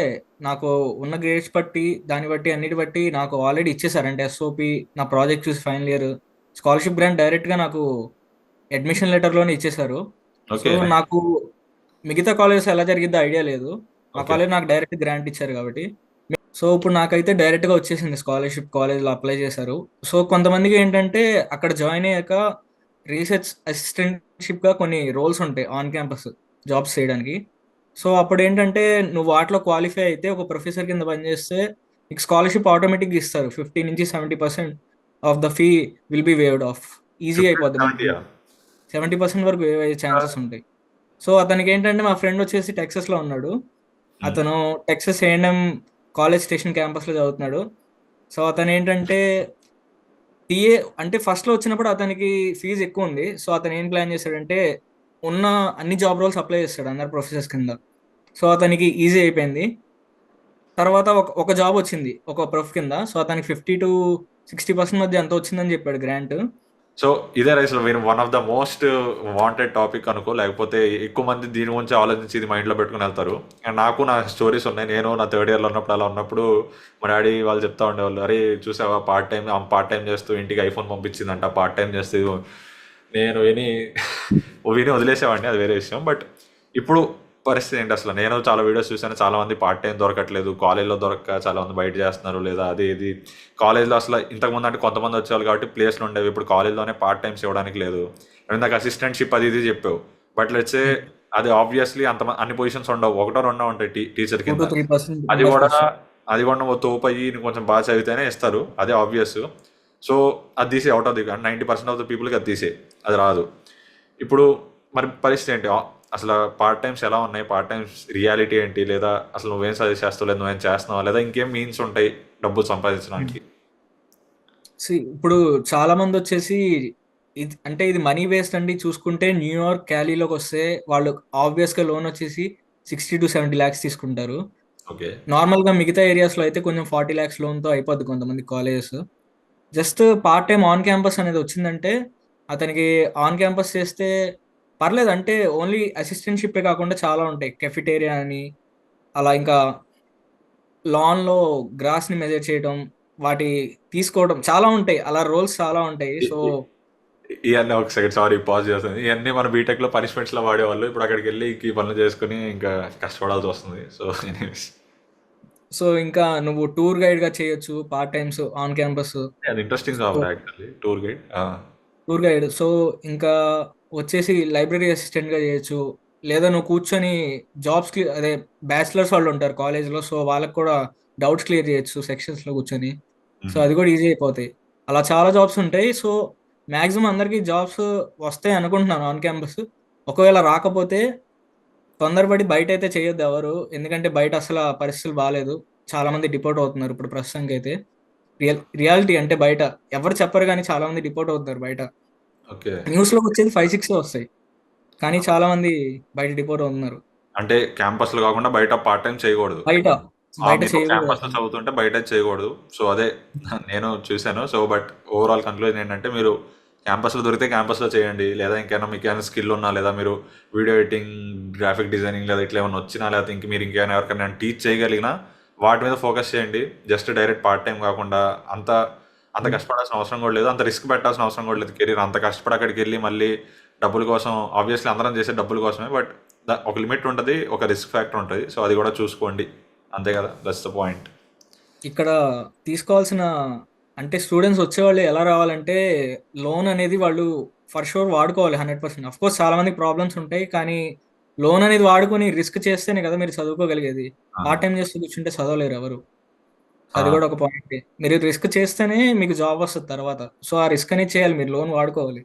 నాకు ఉన్న గ్రేడ్స్ బట్టి దాన్ని బట్టి అన్నిటి బట్టి నాకు ఆల్రెడీ ఇచ్చేసారు. అంటే ఎస్ఓపి నా ప్రాజెక్ట్ చూసి ఫైనల్ ఇయర్ స్కాలర్షిప్ గ్రాంట్ డైరెక్ట్గా నాకు అడ్మిషన్ లెటర్లోనే ఇచ్చేసారు. సో ఓకే, నాకు మిగతా కాలేజెస్ ఎలా జరిగిద్దో ఐడియా లేదు. మా ఓకే. కాలేజ్ నాకు డైరెక్ట్ గ్రాంట్ ఇచ్చారు కాబట్టి. సో ఇప్పుడు నాకైతే డైరెక్ట్గా వచ్చేసింది స్కాలర్షిప్, కాలేజ్లో అప్లై చేశారు. సో కొంతమందికి ఏంటంటే అక్కడ జాయిన్ అయ్యాక రీసెర్చ్ అసిస్టెంట్షిప్గా కొన్ని రోల్స్ ఉంటాయి ఆన్ క్యాంపస్ జాబ్స్ చేయడానికి. సో అప్పుడు ఏంటంటే నువ్వు వాటిలో క్వాలిఫై అయితే ఒక ప్రొఫెసర్ కింద పనిచేస్తే నీకు స్కాలర్షిప్ ఆటోమేటిక్గా ఇస్తారు. 50-70% of the fee will be waived of. Easy అయిపోద్ది మనకి. 70% వరకు వేవ్ అయ్యే ఛాన్సెస్ ఉంటాయి. సో అతనికి ఏంటంటే మా ఫ్రెండ్ వచ్చేసి టెక్సస్లో ఉన్నాడు. అతను టెక్సస్ A&M కాలేజ్ స్టేషన్ క్యాంపస్లో చదువుతున్నాడు. సో అతను ఏంటంటే టీఏ అంటే ఫస్ట్లో వచ్చినప్పుడు అతనికి ఫీజు ఎక్కువ ఉంది. సో అతను ఏం ప్లాన్ చేశాడంటే ఉన్న అన్ని జాబ్ రోల్స్ అప్లై చేస్తాడు అందరు ప్రొఫెసర్స్ కింద. సో అతనికి ఈజీ అయిపోయింది. తర్వాత ఒక జాబ్ వచ్చింది ఒక ప్రొఫ్ కింద. సో అతనికి 50-60% మధ్య ఎంత వచ్చిందని చెప్పాడు గ్రాంట్. సో ఇదే రైస్లో మీరు one of the most wanted topic అనుకో, లేకపోతే ఎక్కువ మంది దీని గురించి ఆలోచించి ఇది మైండ్లో పెట్టుకుని వెళ్తారు. అండ్ నాకు నా స్టోరీస్ ఉన్నాయి. నేను నా థర్డ్ ఇయర్లో ఉన్నప్పుడు అలా ఉన్నప్పుడు మా డాడీ వాళ్ళు చెప్తా ఉండేవాళ్ళు, అరే చూసావా పార్ట్ టైం చేస్తూ ఇంటికి ఐఫోన్ పంపించిందంట, పార్ట్ టైం చేస్తూ. నేను విని వదిలేసేవాడిని, అది వేరే విషయం. బట్ ఇప్పుడు పరిస్థితి ఏంటి అసలు? నేను చాలా వీడియోస్ చూసాను, చాలా మంది పార్ట్ టైం దొరకట్లేదు, కాలేజ్లో దొరక్క చాలా మంది బయట చేస్తున్నారు, లేదా అది ఇది కాలేజ్లో అసలు ఇంతకుముందు అంటే కొంతమంది వచ్చేవాళ్ళు కాబట్టి ప్లేస్లు ఉండేవి, ఇప్పుడు కాలేజ్లోనే పార్ట్ టైమ్స్ ఇవ్వడానికి లేదు. ఇందాక అసిస్టెంట్షిప్ అది ఇది చెప్పావు, బట్ లెట్సే అది ఆబ్వియస్లీ అన్ని పొజిషన్స్ ఉండవు, ఒకటో రెండో ఉంటాయి టీచర్ కింద. 2-3% అది కూడా నువ్వు తోపయ్యి నువ్వు కొంచెం బాగా చదివితేనే ఇస్తారు, అదే ఆబ్వియస్. సో అది తీసే out of the 90% of the పీపుల్కి అది తీసే, అది రాదు. ఇప్పుడు మరి పరిస్థితి ఏంటి? అసలు పార్ట్ టైమ్స్ ఎలా ఉన్నాయి, పార్ట్ టైమ్స్ రియాలిటీ ఏంటి, లేదా అసలు నువ్వేం సజెస్ట్ చేస్తావు, లేదా నువ్వేం చేస్తున్నావా, లేదా ఇంకేం మీన్స్ ఉంటాయి డబ్బులు సంపాదించడానికి? ఇప్పుడు చాలా మంది వచ్చేసి ఇది అంటే ఇది మనీ వేస్ట్ అండి. చూసుకుంటే న్యూయార్క్, క్యాలీలోకి వస్తే వాళ్ళు ఆబ్వియస్ గా లోన్ వచ్చేసి 60 to 70 lakhs తీసుకుంటారు. ఓకే. నార్మల్ గా మిగతా ఏరియాస్ లో అయితే కొంచెం 40 lakhs లోన్ తో అయిపోద్ది కొంతమంది colleges. Just part time on campus అనేది వచ్చిందంటే అతనికి ఆన్ క్యాంపస్ చేస్తే పర్లేదు. అంటే ఓన్లీ అసిస్టెంట్షిప్పే కాకుండా చాలా ఉంటాయి, కెఫిటేరియా అని, అలా ఇంకా లాన్ లో గ్రాస్ ని మెజర్ చేయడం, వాటి తీసుకోవడం చాలా ఉంటాయి, అలా రోల్స్ చాలా ఉంటాయి. సో ఇవన్నీ ఒక సెకండ్, సారీ పాజ్ చేస్తుంది. ఇవన్నీ మన బీటెక్ లో పనిష్మెంట్స్ లో వాడేవాళ్ళు. ఇప్పుడు అక్కడికి వెళ్ళి ఈ పనులు చేసుకుని ఇంకా కష్టపడాల్సి వస్తుంది. సో ఎనీవేస్, సో ఇంకా నువ్వు టూర్ గైడ్ గా చేయొచ్చు పార్ట్ టైమ్స్ ఆన్ క్యాంపస్. అది interesting job actually, tour guide. Tour guide so ఇంకా వచ్చేసి లైబ్రరీ అసిస్టెంట్ గా చేయొచ్చు. లేదా నువ్వు కూర్చొని జాబ్స్ అదే బ్యాచిలర్స్ వాళ్ళు ఉంటారు కాలేజ్ లో, సో వాళ్ళకి కూడా డౌట్స్ క్లియర్ చేయొచ్చు సెక్షన్స్ లో కూర్చొని. సో అది కూడా ఈజీ అయిపోతాయి. అలా చాలా జాబ్స్ ఉంటాయి. సో మాక్సిమం అందరికీ జాబ్స్ వస్తాయి అనుకుంటున్నాను ఆన్ క్యాంపస్. ఒకవేళ రాకపోతే తొందరపడి బయట అయితే చేయొద్దు ఎవరు, ఎందుకంటే బయట అసలు ఆ పరిస్థితులు బాగాలేదు. చాలా మంది డిపోర్ట్ అవుతున్నారు ఇప్పుడు ప్రస్తుతానికి అయితే. రియాలిటీ అంటే బయట ఎవరు చెప్పరు కానీ చాలా మంది డిపోర్ట్ అవుతున్నారు బయట. ఓకే. న్యూస్ లో వచ్చేది 5-6 వస్తాయి, కానీ చాలా మంది బయట డిపోర్ట్ అవుతున్నారు. అంటే క్యాంపస్ లో కాకుండా బయట పార్ట్ టైం చేయకూడదు. బయట బయట చేయకూడదు. క్యాంపస్ లో చదువుతుంటే బయట చేయకూడదు. సో అదే నేను చూశాను. సో బట్ ఓవరాల్ కన్క్లూజన్ ఏంటంటే, మీరు క్యాంపస్ లో దొరికితే క్యాంపస్ లో చేయండి, లేదా ఇంకేమైనా మీకు ఏమైనా స్కిల్ ఉన్నా, లేదా మీరు వీడియో ఎడిటింగ్, గ్రాఫిక్ డిజైనింగ్, లేదా ఇట్లా ఏమైనా వచ్చినా, లేదా ఇంక మీరు ఇంకేమైనా ఎవరికైనా టీచ్ చేయగలిగినా వాటి మీద ఫోకస్ చేయండి. జస్ట్ డైరెక్ట్ పార్ట్ టైం కాకుండా అంత అంత కష్టపడాల్సిన అవసరం కూడా లేదు, అంత రిస్క్ పెట్టాల్సిన అవసరం కూడా లేదు. కెరీర్ అంత కష్టపడి అక్కడికి వెళ్ళి మళ్ళీ డబ్బుల కోసం, ఆబ్వియస్లీ అందరం చేసే డబ్బుల కోసమే, బట్ ఒక లిమిట్ ఉంటుంది, ఒక రిస్క్ ఫ్యాక్టర్ ఉంటుంది. సో అది కూడా చూసుకోండి, అంతే కదా, దట్స్ ద పాయింట్. ఇక్కడ తీసుకోవాల్సిన అంటే స్టూడెంట్స్ వచ్చేవాళ్ళు ఎలా రావాలంటే లోన్ అనేది వాళ్ళు ఫర్ షూర్ వాడుకోవాలి 100%. అఫ్ కోర్స్ చాలా మంది ప్రాబ్లమ్స్ ఉంటాయి, కానీ లోన్ అనేది వాడుకొని రిస్క్ చేస్తేనే కదా మీరు చదువుకోగలిగేది. పార్ట్ టైం చేస్తూ కూర్చుంటే చదవలేరు ఎవరు. అది కూడా ఒక పాయింట్. మీరు రిస్క్ చేస్తేనే మీకు జాబ్ వస్తుంది తర్వాత. సో ఆ రిస్క్ అనేది చేయాలి, మీరు లోన్ వాడుకోవాలి.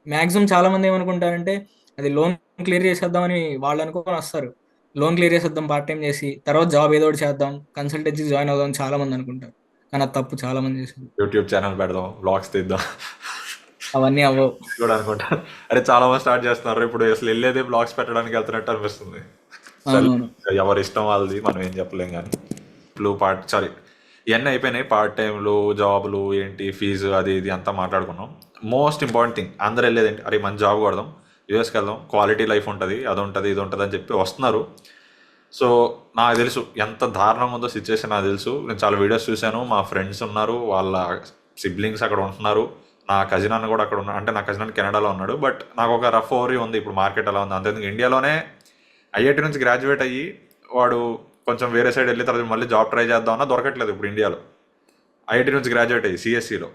మాక్సిమం చాలా మంది ఏమనుకుంటారంటే అది లోన్ క్లియర్ చేసేద్దామని వాళ్ళు అనుకొని వస్తారు. లోన్ క్లియర్ చేసేద్దాం పార్ట్ టైం చేసి, తర్వాత జాబ్ ఏదో ఒకటి చేద్దాం, కన్సల్టెన్సీ జాయిన్ అవుదాం చాలా మంది అనుకుంటారు, కానీ అది తప్పు చాలా మంది చేసేది. యూట్యూబ్ ఛానల్ పెడదాం, వ్లాగ్స్ తీద్దాం అవన్నీ అవ్వవు కూడా అనుకుంటారు. అరే చాలా మంది స్టార్ట్ చేస్తున్నారు ఇప్పుడు, అసలు వెళ్ళేదే బ్లాగ్స్ పెట్టడానికి వెళ్తున్నట్టు అనిపిస్తుంది. అవునవును. ఎవరి ఇష్టం వాళ్ళది, మనం ఏం చెప్పలేం. కానీ ఇప్పుడు ఇవన్నీ అయిపోయినాయి, పార్ట్ టైంలు, జాబులు ఏంటి, ఫీజు, అది ఇది అంతా మాట్లాడుకున్నాం. మోస్ట్ ఇంపార్టెంట్ థింగ్, అందరు వెళ్ళేది ఏంటి, అరే మంచి జాబ్ కొడదాం, యూఎస్కి వెళ్దాం, క్వాలిటీ లైఫ్ ఉంటుంది, అది ఉంటుంది, ఇది ఉంటుంది అని చెప్పి వస్తున్నారు. సో నాకు తెలుసు ఎంత దారుణంగా ఉందో సిచ్యువేషన్, నాకు తెలుసు. నేను చాలా వీడియోస్ చూశాను, మా ఫ్రెండ్స్ ఉన్నారు, వాళ్ళ సిబ్లింగ్స్ అక్కడ ఉంటున్నారు, నా కజిన్ అన్న కూడా అక్కడ ఉన్నాడు. అంటే నా కజిన్ అన్న కెనడాలో ఉన్నాడు, బట్ నాకు ఒక రఫ్ ఓవరీ ఉంది ఇప్పుడు మార్కెట్ ఎలా ఉంది. అంతేందుకు ఇండియాలోనే ఐఐటి నుంచి గ్రాడ్యుయేట్ అయ్యి వాడు కొంచెం వేరే సైడ్ వెళ్ళి తర్వాత మళ్ళీ జాబ్ ట్రై చేద్దామన్నా దొరకట్లేదు ఇప్పుడు ఇండియాలో. ఐఐటి నుంచి గ్రాడ్యుయేట్ అయ్యి సిఎస్సిలో.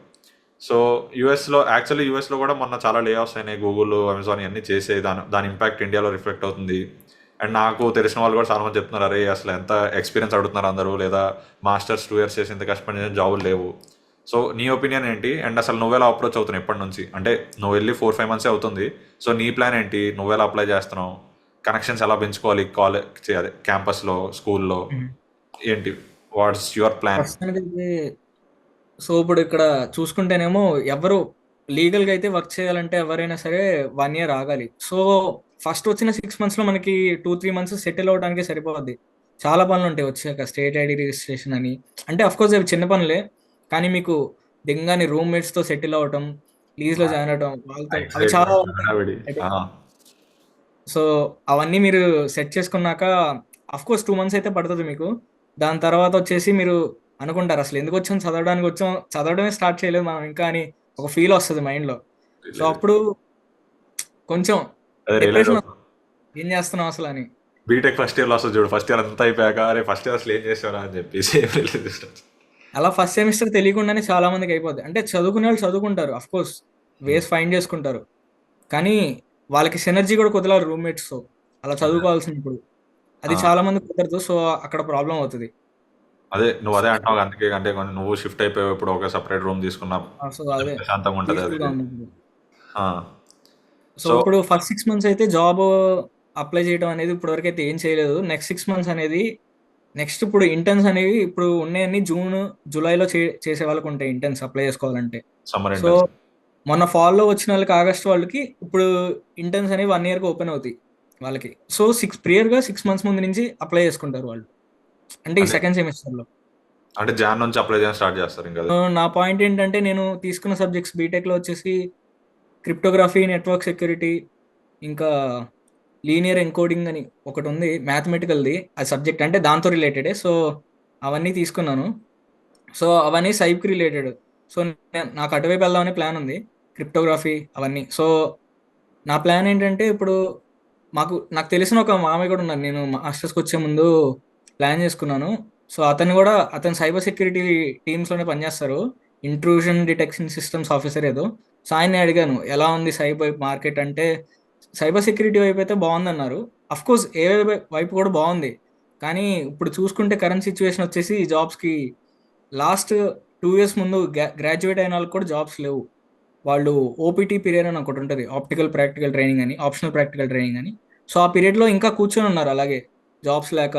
సో యూఎస్లో కూడా మొన్న చాలా లే ఆఫ్స్ అయినాయి, గూగుల్, అమెజాన్ ఇవన్నీ చేసే దాని ఇంపాక్ట్ ఇండియాలో రిఫ్లెక్ట్ అవుతుంది. అండ్ నాకు తెలిసిన వాళ్ళు కూడా చాలామంది చెప్తున్నారు, అరే అసలు ఎంత ఎక్స్పీరియన్స్ అడుగుతున్నారు అందరూ, లేదా మాస్టర్స్ 2 years చేసి ఇంత కష్టపడి జాబులు లేవు. సో నీ ఒపీనియన్ ఏంటి, అండ్ అసలు నువ్వెలా అప్రోచ్ అవుతున్నావు ఇప్పటి నుంచి? అంటే నువ్వు వెళ్ళి 4-5 months అవుతుంది. సో నీ ప్లాన్ ఏంటి, నువ్వెలా అప్లై చేస్తున్నావు, కనెక్షన్స్ ఎలా పెంచుకోవాలి కాలేజ్, అదే క్యాంపస్లో, స్కూల్లో ఏంటి, వాట్స్ యువర్ ప్లాన్? ప్రస్తుతానికైతే సో ఇప్పుడు ఇక్కడ చూసుకుంటేనేమో ఎవరు లీగల్గా అయితే వర్క్ చేయాలంటే ఎవరైనా సరే 1 year ఆగాలి. సో ఫస్ట్ వచ్చిన 6 months లో మనకి 2-3 months సెటిల్ అవడానికి సరిపోద్ది. చాలా పనులు ఉంటాయి వచ్చాక, స్టేట్ ఐడి రిజిస్ట్రేషన్ అని. అంటే అఫ్ కోర్స్ అవి చిన్న పనులే, కానీ మీకు దిగంగానే రూమ్మేట్స్ తో సెటిల్ అవటం, లీజ్ లో జాయిన్ అవటం, వాళ్ళతో అవి చాలా ఉంటాయి. సో అవన్నీ మీరు సెట్ చేసుకున్నాక అఫ్ కోర్స్ 2 months అయితే పడుతుంది మీకు. దాని తర్వాత వచ్చేసి మీరు అనుకుంటారు అసలు ఎందుకు వచ్చాం, చదవడానికి వచ్చాం, చదవడమే స్టార్ట్ చేయలేదు మనం ఇంకా అని ఒక ఫీల్ వస్తుంది మైండ్ లో. సో అప్పుడు కొంచెం డిప్రెషన్, ఏం చేస్తున్నాం అసలు అని. బీటెక్ ఫస్ట్ ఇయర్లో వస్తుంది చూడు, ఫస్ట్ ఇయర్ అంతా అయిపోయాక అరే ఫస్ట్ ఇయర్ అసలు ఏం చేసారా అని చెప్పేసి అలా ఫస్ట్ సెమిస్టర్ తెలియకుండానే చాలా మందికి అయిపోద్ది. అంటే చదువుకునే వాళ్ళు చదువుకుంటారు, అఫ్ కోర్స్ వేస్ ఫైండ్ చేసుకుంటారు, కానీ వాళ్ళకి సినర్జీ కూడా కుదరాలి రూమ్మేట్స్ తో అలా చదువుకోవాల్సినప్పుడు. అది చాలా మంది కుదరదు. సో అక్కడ ప్రాబ్లం అవుతుంది. అదే నువ్వు అదే అంటావు, అందుకే అంటే నువ్వు షిఫ్ట్ అయిపోయావు, ఇప్పుడు ఒక సపరేట్ రూమ్ తీసుకున్నా సో అదే ప్రశాంతంగా ఉంటుంది అది. సో ఇప్పుడు ఫస్ట్ 6 months అయితే జాబ్ అప్లై చేయడం అనేది ఇప్పటివరకు అయితే ఏం చేయలేదు. నెక్స్ట్ 6 మంత్స్ అనేది నెక్స్ట్ ఇప్పుడు ఇంటర్న్స్ అనేవి ఇప్పుడు ఉన్నాయన్ని జూన్ జూలైలో చేసే వాళ్ళకి ఉంటాయి ఇంటర్న్స్ అప్లై చేసుకోవాలంటే. Summer so interns. మొన్న ఫాల్లో వచ్చిన వాళ్ళకి ఆగస్ట్ వాళ్ళకి ఇప్పుడు ఇంటర్న్స్ అనేవి 1 ఇయర్కి ఓపెన్ అవుతాయి వాళ్ళకి. సో ప్రియర్గా 6 మంత్స్ ముందు నుంచి అప్లై చేసుకుంటారు వాళ్ళు, అంటే ఈ అంటే సెకండ్ సెమిస్టర్లో. అంటే జాన్ నుంచి అప్లై చేయడం స్టార్ట్ చేస్తారు ఇంకా. నా పాయింట్ ఏంటంటే నేను తీసుకున్న సబ్జెక్ట్స్ బీటెక్లో వచ్చేసి క్రిప్టోగ్రఫీ, నెట్వర్క్ సెక్యూరిటీ, ఇంకా లీనియర్ ఎన్కోడింగ్ అని ఒకటి ఉంది మ్యాథమెటికల్ది, అది సబ్జెక్ట్ అంటే దాంతో రిలేటెడే. సో అవన్నీ తీసుకున్నాను. సో అవన్నీ సైబ్కి రిలేటెడ్. సో నాకు అటువైపు వెళ్దామనే ప్లాన్ ఉంది, క్రిప్టోగ్రఫీ అవన్నీ. సో నా ప్లాన్ ఏంటంటే ఇప్పుడు నాకు తెలిసిన ఒక మామయ్య కూడా ఉన్నారు, నేను మాస్టర్స్కి వచ్చే ముందు ప్లాన్ చేసుకున్నాను. సో అతను సైబర్ సెక్యూరిటీ టీమ్స్లోనే పనిచేస్తారు, ఇంట్రూషన్ డిటెక్షన్ సిస్టమ్స్ ఆఫీసర్ ఏదో. సో ఆయన్ని అడిగాను ఎలా ఉంది సైబర్ మార్కెట్ అంటే, సైబర్ సెక్యూరిటీ వైపు అయితే బాగుందన్నారు. కోర్స్ ఏ వైపు కూడా బాగుంది, కానీ ఇప్పుడు చూసుకుంటే కరెంట్ సిచ్యువేషన్ వచ్చేసి జాబ్స్కి లాస్ట్ 2 years ముందు గ్రాడ్యుయేట్ అయిన వాళ్ళకి కూడా జాబ్స్ లేవు. వాళ్ళు ఓపీటీ పీరియడ్ అని ఒకటి ఉంటుంది, ఆప్టికల్ ప్రాక్టికల్ ట్రైనింగ్ అని, ఆప్షనల్ ప్రాక్టికల్ ట్రైనింగ్ అని. సో ఆ పీరియడ్లో ఇంకా కూర్చొని ఉన్నారు అలాగే జాబ్స్ లేక.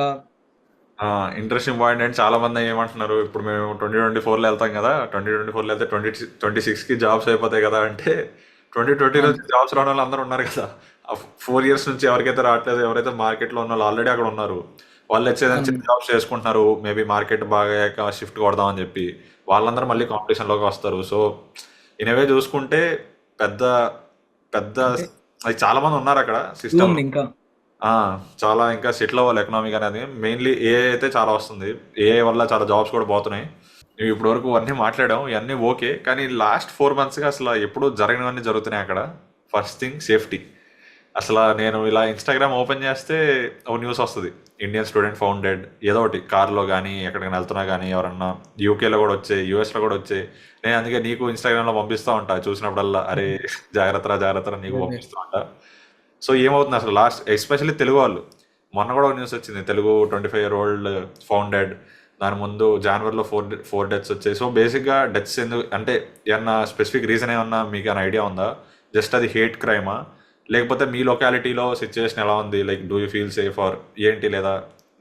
ఇంట్రెస్టింగ్ పాయింట్ అంటే చాలా మంది ఏమంటున్నారు, ఇప్పుడు మేము 2024లో వెళ్తాం కదా, 2024లో వెళ్తే 2026కి జాబ్స్ అయిపోతాయి కదా అంటే, 2020లో అవును. జాబ్స్ రావడం వాళ్ళు అందరూ ఉన్నారు కదా. ఆ 4 years నుంచి ఎవరికైతే రావట్లేదు, ఎవరైతే మార్కెట్లో ఉన్న వాళ్ళు ఆల్రెడీ అక్కడ ఉన్నారు, వాళ్ళు వచ్చేదని అవును. జాబ్స్ చేసుకుంటున్నారు. మేబీ మార్కెట్ బాగా అయ్యాక షిఫ్ట్ కొడదామని చెప్పి వాళ్ళందరూ మళ్ళీ కాంపిటీషన్లోకి వస్తారు. సో ఇనవే చూసుకుంటే పెద్ద పెద్ద అంటే అది చాలా మంది ఉన్నారు అక్కడ ఇది సిస్టమ్. ఉంది ఇంకా. చాలా ఇంకా సెటిల్ అవ్వాలి ఎకనామిక్ అనేది. మెయిన్లీ ఏఐ అయితే చాలా వస్తుంది, ఏఐ వల్ల చాలా జాబ్స్ కూడా పోతున్నాయి. నువ్వు ఇప్పటి వరకు అన్నీ మాట్లాడాం, ఇవన్నీ ఓకే, కానీ లాస్ట్ 4 monthsగా అసలు ఎప్పుడు జరగనివన్నీ జరుగుతున్నాయి అక్కడ. First thing safety. అసలు నేను ఇలా ఇన్స్టాగ్రామ్ ఓపెన్ చేస్తే ఒక న్యూస్ వస్తుంది, ఇండియన్ స్టూడెంట్ ఫౌండెడ్, ఏదో ఒకటి కార్లో కానీ ఎక్కడికైనా వెళ్తున్నా కానీ ఎవరన్నా, యూకేలో కూడా వచ్చాయి, యూఎస్లో కూడా వచ్చాయి. నేను అందుకే నీకు ఇన్స్టాగ్రామ్లో పంపిస్తూ ఉంటా చూసినప్పుడల్లా, అరే జాగ్రత్త జాగ్రత్త నీకు అదే. పంపిస్తూ ఉంటా. సో ఏమవుతుంది అసలు లాస్ట్ ఎస్పెషల్లీ తెలుగు వాళ్ళు, మొన్న కూడా ఒక న్యూస్ వచ్చింది, తెలుగు 25-year-old ఫౌండెడ్, దాని ముందు జనవరిలో ఫోర్ డెత్స్ వచ్చాయి. సో బేసిక్గా డెత్స్ ఎందుకు అంటే ఏమన్నా స్పెసిఫిక్ రీజన్ ఏమన్నా మీకు ఏమైనా ఐడియా ఉందా? జస్ట్ అది హేట్ క్రైమా, లేకపోతే మీ లొకాలిటీలో సిచ్యువేషన్ ఎలా ఉంది, like do you feel safe or ఏంటి, లేదా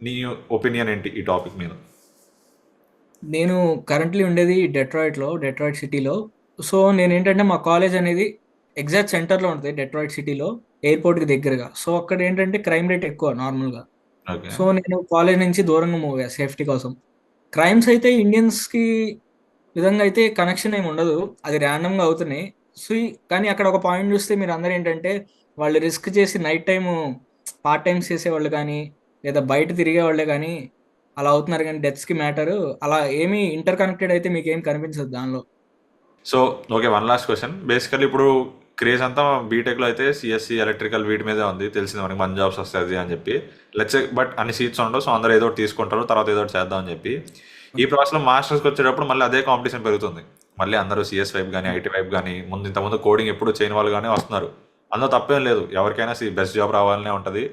నీ ఒపీనియన్ ఏంటి ఈ టాపిక్ మీద? నేను కరెంట్లీ ఉండేది డెట్రాయిట్ సిటీలో. సో నేనేంటంటే మా కాలేజ్ అనేది ఎగ్జాక్ట్ సెంటర్లో ఉంటుంది డెట్రాయిట్ సిటీలో, ఎయిర్పోర్ట్కి దగ్గరగా. సో అక్కడ ఏంటంటే క్రైమ్ రేట్ ఎక్కువ నార్మల్గా. ఓకే. సో నేను కాలేజ్ నుంచి దూరంగా మూవ్ అయ్యా సేఫ్టీ కోసం. క్రైమ్స్ అయితే ఇండియన్స్కి విధంగా అయితే కనెక్షన్ ఏమి ఉండదు, అది ర్యాండమ్గా అవుతున్నాయి. సో కానీ అక్కడ ఒక పాయింట్ చూస్తే మీరు అందరూ ఏంటంటే వాళ్ళు రిస్క్ చేసి నైట్ టైము పార్ట్ టైమ్స్ చేసేవాళ్ళు కానీ లేదా బయట తిరిగే వాళ్ళే కానీ అలా అవుతున్నారు, కానీ డెత్స్కి మ్యాటరు అలా ఏమీ ఇంటర్ కనెక్టెడ్ అయితే మీకు ఏం కనిపించదు దానిలో. So okay, one last question. Basically ఇప్పుడు క్రేజ్ అంతా బీటెక్లో అయితే సిఎస్సి, ఎలక్ట్రికల్ వీటి మీదే ఉంది, తెలిసింది మనకి మంచి జాబ్స్ వస్తుంది అని చెప్పి. లెట్స్ బట్ అన్ని సీట్స్ ఉండవు, సో అందరూ ఏదో ఒకటి తీసుకుంటారు, తర్వాత ఏదో ఒకటి చేద్దాం అని చెప్పి. ఈ ప్రాసెస్లో మాస్టర్స్కి వచ్చేటప్పుడు మళ్ళీ అదే కాంపిటీషన్ పెరుగుతుంది. మళ్ళీ అందరూ సిఎస్ వైపు కానీ ఐటీ వైపు కానీ, ఇంతకుముందు కోడింగ్ ఎప్పుడు చేయని వాళ్ళు కానీ వస్తున్నారు. అందులో తప్పేం లేదు, ఎవరికైనా బెస్ట్ జాబ్ రావాలనే ఉంటుంది.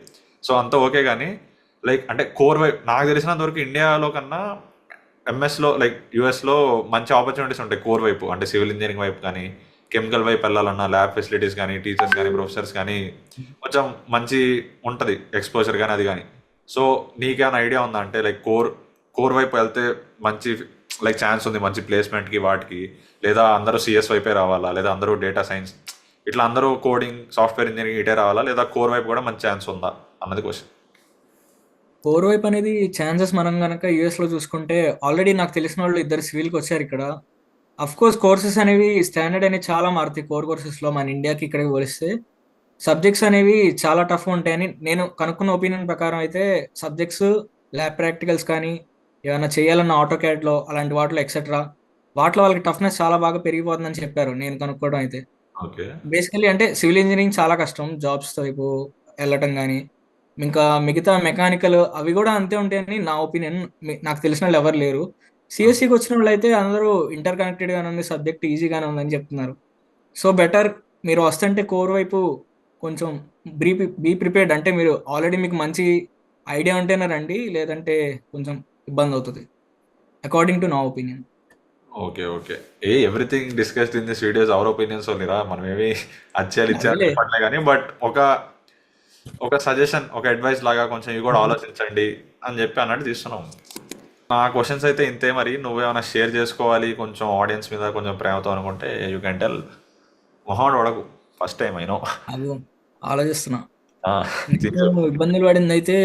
సో అంతా ఓకే, కానీ లైక్ అంటే కోర్ వైపు నాకు తెలిసినంత వరకు ఇండియాలో కన్నా ఎంఎస్లో లైక్ యూఎస్లో మంచి ఆపర్చునిటీస్ ఉంటాయి కోర్ వైపు, అంటే సివిల్ ఇంజనీరింగ్ వైపు కానీ, కెమికల్ వైపు వెళ్ళాలన్నా ల్యాబ్ ఫెసిలిటీస్ కానీ, టీచర్స్ కానీ, ప్రొఫెసర్స్ కానీ కొంచెం మంచి ఉంటుంది ఎక్స్పోజర్ కానీ అది కానీ. సో నీకేమైనా ఐడియా ఉందా అంటే లైక్ కోర్ వైపు వెళ్తే మంచి లైక్ ఛాన్స్ ఉంది మంచి ప్లేస్మెంట్కి వాటికి, లేదా అందరూ సిఎస్ వైపే రావాలా, లేదా అందరూ డేటా సైన్స్ ఇట్లా అందరూ కోడింగ్ సాఫ్ట్వేర్ ఇంజనీరింగ్ ఇటే రావాలా, లేదా కోర్ వైపు కూడా మంచి ఛాన్స్ ఉందా అన్నది క్వశ్చన్. కోర్ వైపు అనేది ఛాన్సెస్ మనం కనుక యూఎస్లో చూసుకుంటే ఆల్రెడీ నాకు తెలిసిన వాళ్ళు 2 సివిల్కి వచ్చారు ఇక్కడ. కోర్స్ కోర్సెస్ అనేవి స్టాండర్డ్ అనేవి చాలా మారుతాయి కోర్ కోర్సెస్లో మన ఇండియాకి ఇక్కడికి పోలిస్తే. సబ్జెక్ట్స్ అనేవి చాలా టఫ్ ఉంటాయని నేను కనుక్కున్న ఒపీనియన్ ప్రకారం అయితే సబ్జెక్ట్స్, ల్యాబ్ ప్రాక్టికల్స్ కానీ ఏమైనా చేయాలన్న ఆటో క్యాడ్లో అలాంటి వాటిలో ఎక్సెట్రా వాటిలో వాళ్ళకి టఫ్నెస్ చాలా బాగా పెరిగిపోతుందని చెప్పారు నేను కనుక్కోవడం అయితే. ఓకే. బేసికలీ అంటే సివిల్ ఇంజనీరింగ్ చాలా కష్టం జాబ్స్ వైపు వెళ్ళటం కానీ, ఇంకా మిగతా మెకానికల్ అవి కూడా అంతే ఉంటాయని నా ఒపీనియన్. నాకు తెలిసిన వాళ్ళు ఎవరు లేరు. సిఎస్సికి వచ్చిన వాళ్ళు అయితే అందరూ ఇంటర్ కనెక్టెడ్గానే ఉంది, సబ్జెక్ట్ ఈజీగానే ఉందని చెప్తున్నారు. సో బెటర్ మీరు వస్తుంటే కోర్ వైపు కొంచెం బీ ప్రిపేర్డ్, అంటే మీరు ఆల్రెడీ మీకు మంచి ఐడియా ఉంటేనే రండి, లేదంటే కొంచెం ఇబ్బంది అవుతుంది అకార్డింగ్ టు నా opinion. Okay okay. Everything discussed in this videos our opinions ఓన్లీరా, మనం ఏమి అచ్చేయాలి ఇచ్చేయాలి అదేలే. చెప్పట్లే కానీ, బట్ ఒక ఒక సజెషన్, ఒక అడ్వైస్ లాగా కొంచెం ఇవి కూడా ఆలోచించండి అని చెప్పి అన్నట్టు తీస్తున్నాం. నా క్వశ్చన్స్ అయితే ఇంతే. మరి నువ్వేమైనా షేర్ చేసుకోవాలి కొంచెం ఆడియన్స్ మీద కొంచెం ప్రేమతో అనుకుంటే యూ కెన్ టెల్. మొహం వడకు, ఫస్ట్ టైం అయినో. అది ఆలోచిస్తున్నా. నేను ఇబ్బందులు పడింది అయితే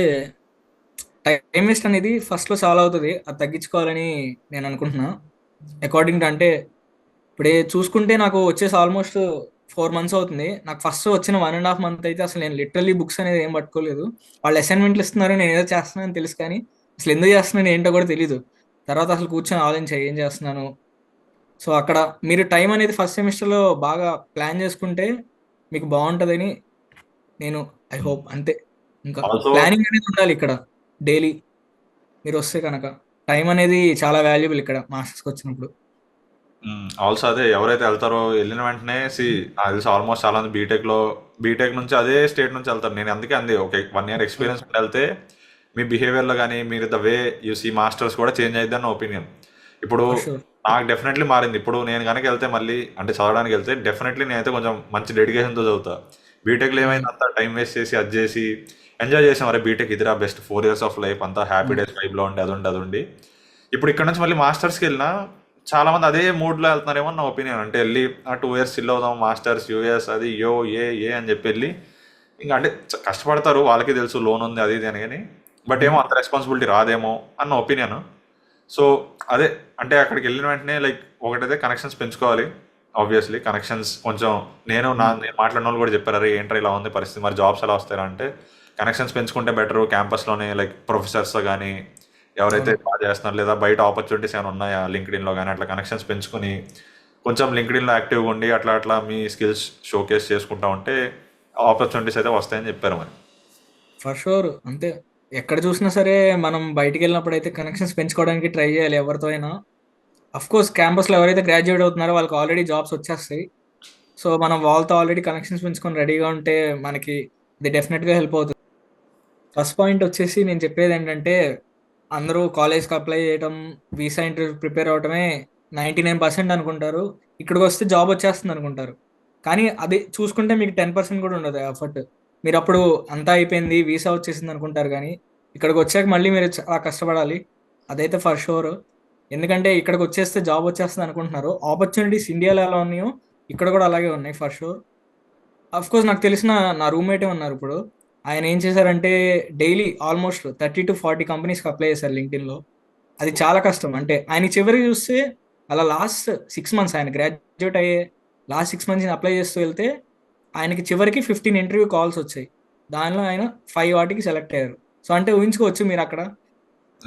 టైం వేస్ట్ అనేది ఫస్ట్ లో చాలా అవుతుంది, అది తగ్గించుకోవాలని నేను అనుకుంటున్నా. అకార్డింగ్ టు అంటే ఇప్పుడే చూసుకుంటే నాకు వచ్చేసి ఆల్మోస్ట్ 4 months అవుతుంది. నాకు ఫస్ట్ వచ్చిన 1.5 month అయితే అసలు నేను లిటరల్లీ బుక్స్ అనేది ఏం పట్టుకోలేదు. వాళ్ళు అసైన్మెంట్లు ఇస్తున్నారు, నేను ఏదో చేస్తున్నానని తెలుసు కానీ అసలు ఎందుకు చేస్తున్నాను ఏంటో కూడా తెలీదు. తర్వాత అసలు కూర్చొని ఆలోచించా ఏం చేస్తున్నాను. సో అక్కడ మీరు టైం అనేది ఫస్ట్ సెమిస్టర్లో బాగా ప్లాన్ చేసుకుంటే మీకు బాగుంటుందని నేను ఐ హోప్ అంతే. ఇంకా ఆల్సో ప్లానింగ్ అనేది ఉండాలి ఇక్కడ డైలీ. మీరు వస్తే కనుక టైం అనేది చాలా వాల్యుబుల్ ఇక్కడ మాస్టర్స్కి వచ్చినప్పుడు. ఆల్సో అదే ఎవరైతే వెళ్తారో వెళ్ళిన వెంటనే నాకు తెలిసి ఆల్మోస్ట్ చాలా మంది బీటెక్ నుంచి అదే స్టేట్ నుంచి వెళ్తారు. నేను అందుకే అంది ఒక 1 year ఎక్స్పీరియన్స్ ఉండి వెళ్తే మీ బిహేవియర్లో కానీ మీరు the way you see masters కూడా చేంజ్ అయ్యిద్ది అన్న ఒపీనియన్. ఇప్పుడు ఫర్ షూర్. నాకు డెఫినెట్లీ మారింది. ఇప్పుడు నేను కనుక వెళ్తే మళ్ళీ అంటే చదవడానికి వెళ్తే డెఫినెట్లీ నేనైతే కొంచెం మంచి డెడికేషన్తో చదువుతా. బీటెక్లో ఏమైంది అంతా టైం వేస్ట్ చేసి అది చేసి ఎంజాయ్ చేసాం. అరే బీటెక్ ఇదిరా బెస్ట్ 4 years ఆఫ్ లైఫ్ అంతా హ్యాపీ డేస్ వైబ్లో ఉండి అది ఉండి ఇప్పుడు ఇక్కడ నుంచి మళ్ళీ మాస్టర్స్కి వెళ్ళినా చాలా మంది అదే మూడ్లో వెళ్తున్నారేమో నా ఒపీనియన్. అంటే వెళ్ళి 2 years చిల్ అవుదాం మాస్టర్స్ యూఎస్ అది ఏ అని చెప్పి వెళ్ళి ఇంకా అంటే కష్టపడతారు, వాళ్ళకి తెలుసు లోన్ ఉంది అది ఇది అని, కానీ బట్ ఏమో అంత రెస్పాన్సిబిలిటీ రాదేమో అన్న ఒపీనియన్. సో అదే అంటే అక్కడికి వెళ్ళిన వెంటనే లైక్ ఒకటైతే కనెక్షన్స్ పెంచుకోవాలి. ఆబ్వియస్లీ కనెక్షన్స్ కొంచెం నేను మాట్లాడిన వాళ్ళు కూడా చెప్పారు, అరే ఏంట్రా ఇలా ఉంది పరిస్థితి, మరి జాబ్స్ ఎలా వస్తారా అంటే కనెక్షన్స్ పెంచుకుంటే బెటర్. క్యాంపస్లోనే లైక్ ప్రొఫెసర్స్ కానీ ఎవరైతే బాగా చేస్తున్నారు లేదా బయట ఆపర్చునిటీస్ ఏమైనా ఉన్నాయా లింక్డ్ఇన్లో కానీ అట్లా కనెక్షన్స్ పెంచుకొని కొంచెం లింక్డ్ఇన్లో యాక్టివ్గా ఉండి అట్లా మీ స్కిల్స్ షోకేస్ చేసుకుంటా ఉంటే ఆపర్చునిటీస్ అయితే వస్తాయని చెప్పారు. మరి ఫర్ షూర్ అంతే. ఎక్కడ చూసినా సరే మనం బయటికి వెళ్ళినప్పుడు అయితే కనెక్షన్స్ పెంచుకోవడానికి ట్రై చేయాలి ఎవరితో అయినా. అఫ్ కోర్స్ క్యాంపస్లో ఎవరైతే గ్రాడ్యుయేట్ అవుతున్నారో వాళ్ళకి ఆల్రెడీ జాబ్స్ వచ్చేస్తాయి. సో మనం వాళ్ళతో ఆల్రెడీ కనెక్షన్స్ పెంచుకొని రెడీగా ఉంటే మనకి ఇది డెఫినెట్గా హెల్ప్ అవుతుంది. ఫస్ట్ పాయింట్ వచ్చేసి నేను చెప్పేది ఏంటంటే అందరూ కాలేజ్కి అప్లై చేయడం, వీసా ఇంటర్వ్యూ ప్రిపేర్ అవడమే 99% అనుకుంటారు. ఇక్కడికి వస్తే జాబ్ వచ్చేస్తుంది అనుకుంటారు. కానీ అది చూసుకుంటే మీకు 10% కూడా ఉండదు ఎఫర్ట్. మీరు అప్పుడు అంతా అయిపోయింది వీసా వచ్చేసింది అనుకుంటారు, కానీ ఇక్కడికి వచ్చాక మళ్ళీ మీరు చాలా కష్టపడాలి. అదైతే ఫర్ షూర్. ఎందుకంటే ఇక్కడికి వచ్చేస్తే జాబ్ వచ్చేస్తుంది అనుకుంటున్నారు. ఆపర్చునిటీస్ ఇండియాలో ఎలా ఉన్నాయో ఇక్కడ కూడా అలాగే ఉన్నాయి ఫర్ షూర్. అఫ్ కోర్స్ నాకు తెలిసిన నా రూమ్మేటే ఉన్నారు ఇప్పుడు. ఆయన ఏం చేశారంటే డైలీ ఆల్మోస్ట్ 30 to 40 కంపెనీస్కి అప్లై చేశారు లింక్డ్ఇన్లో. అది చాలా కష్టం. అంటే ఆయన చివరికి చూస్తే అలా లాస్ట్ 6 months ఆయన గ్రాడ్యుయేట్ అయ్యే లాస్ట్ 6 months అప్లై చేస్తూ వెళ్తే ఆయనకి చివరికి 15 ఇంటర్వ్యూ కాల్స్ వచ్చాయి. దానిలో ఆయన 5 వాటికి సెలెక్ట్ అయ్యారు. సో అంటే ఊహించుకోవచ్చు మీరు అక్కడ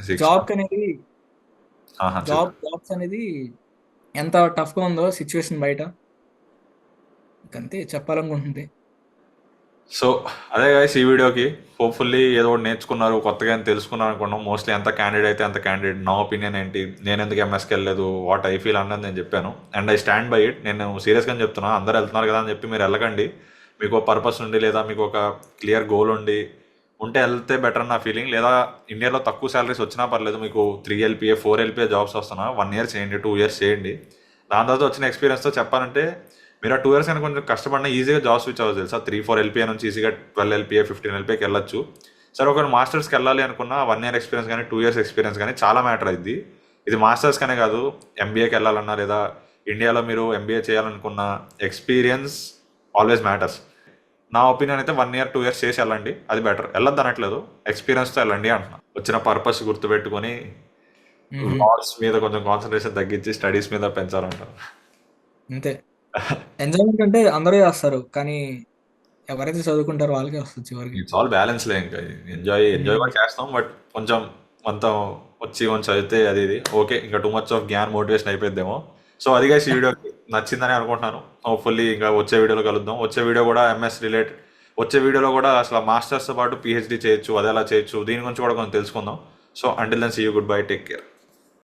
6 జాబ్ అనేది చెప్పు. జాబ్స్ అనేది ఎంత టఫ్గా ఉందో సిచ్యువేషన్ బయట. అంతే చెప్పాలనుకుంటుంది. సో అదే గైస్ ఈ వీడియోకి హోప్ఫుల్లీ ఏదో ఒకటి నేర్చుకున్నారు, కొత్తగా ఏం తెలుసుకున్నారు అనుకున్నాం. మోస్ట్లీ ఎంత క్యాండిడేట్ అయితే అంత క్యాండిడేట్. నా ఒపీనియన్ ఏంటి, నేను ఎందుకు ఎంఎస్కి వెళ్ళలేదు, వాట్ ఐ ఫీల్ అన్నది నేను చెప్పాను. And I stand by it. నేను సీరియస్గానే చెప్తున్నా, అందరూ వెళ్తున్నారు కదా అని చెప్పి మీరు వెళ్ళకండి. మీకు ఒక పర్పస్ ఉండి లేదా మీకు ఒక క్లియర్ గోల్ ఉంటే వెళ్తే బెటర్ నా ఫీలింగ్. లేదా ఇండియాలో తక్కువ శాలరీస్ వచ్చినా పర్లేదు, మీకు 3 LPA 4 LPA జాబ్స్ వస్తున్నా 1 year చేయండి, 2 years చేయండి. దాని తర్వాత వచ్చిన ఎక్స్పీరియన్స్తో చెప్పాలంటే మీరు ఆ 2 years అయినా కొంచెం కష్టపడినా ఈజీగా జాబ్ స్విచ్ అవ్వచ్చు తెలుసా. 3-4 LPA నుంచి ఈజీగా 12 LPA 15 LPAకి వెళ్ళొచ్చు. సరే ఒకవేళ మాస్టర్స్కి వెళ్ళాలి అనుకున్నా 1 year ఎక్స్పీరియన్స్ కానీ 2 years ఎక్స్పీరియన్స్ కానీ చాలా మ్యాటర్ అయింది. ఇది మాస్టర్స్ కనే కాదు, ఎంబీఏకి వెళ్ళాలన్నా లేదా ఇండియాలో మీరు ఎంబీఏ చేయాలనుకున్న ఎక్స్పీరియన్స్ ఆల్వేస్ మ్యాటర్స్. నా ఒపీనియన్ అయితే 1 year 2 years చేసి వెళ్ళండి, అది బెటర్. వెళ్ళొద్దు అనట్లేదు, ఎక్స్పీరియన్స్తో వెళ్ళండి అంటున్నా. వచ్చిన పర్పస్ గుర్తుపెట్టుకొని లాస్ మీద కొంచెం కాన్సన్ట్రేషన్ తగ్గించి స్టడీస్ మీద పెంచాలంటారు. అంతే. ఎంజాయ్మెంట్ అంటే అందరూ చేస్తారు, కానీ ఎవరైతే చదువుకుంటారో వాళ్ళకే వస్తుంది చివరికి. ఇట్స్ ఆల్ బ్యాలెన్స్లే. ఇంకా ఎంజాయ్ కూడా చేస్తాం, బట్ కొంచెం మొత్తం వచ్చి కొంచెం చదివితే అది ఇది ఓకే. ఇంకా too much of gyan motivation అయిపోద్దేమో. సో అదిగా ఈ వీడియో నచ్చిందని అనుకుంటున్నాను. హోప్ఫుల్లీ ఇంకా వచ్చే వీడియోలో కలుద్దాం. వచ్చే వీడియో కూడా ఎంఎస్ రిలేటెడ్, వచ్చే వీడియోలో కూడా అసలు మాస్టర్స్తో పాటు PhD చేయొచ్చు, అది ఎలా చేయొచ్చు, దీని గురించి కూడా కొంచెం తెలుసుకుందాం. So until then see you, good bye, take care.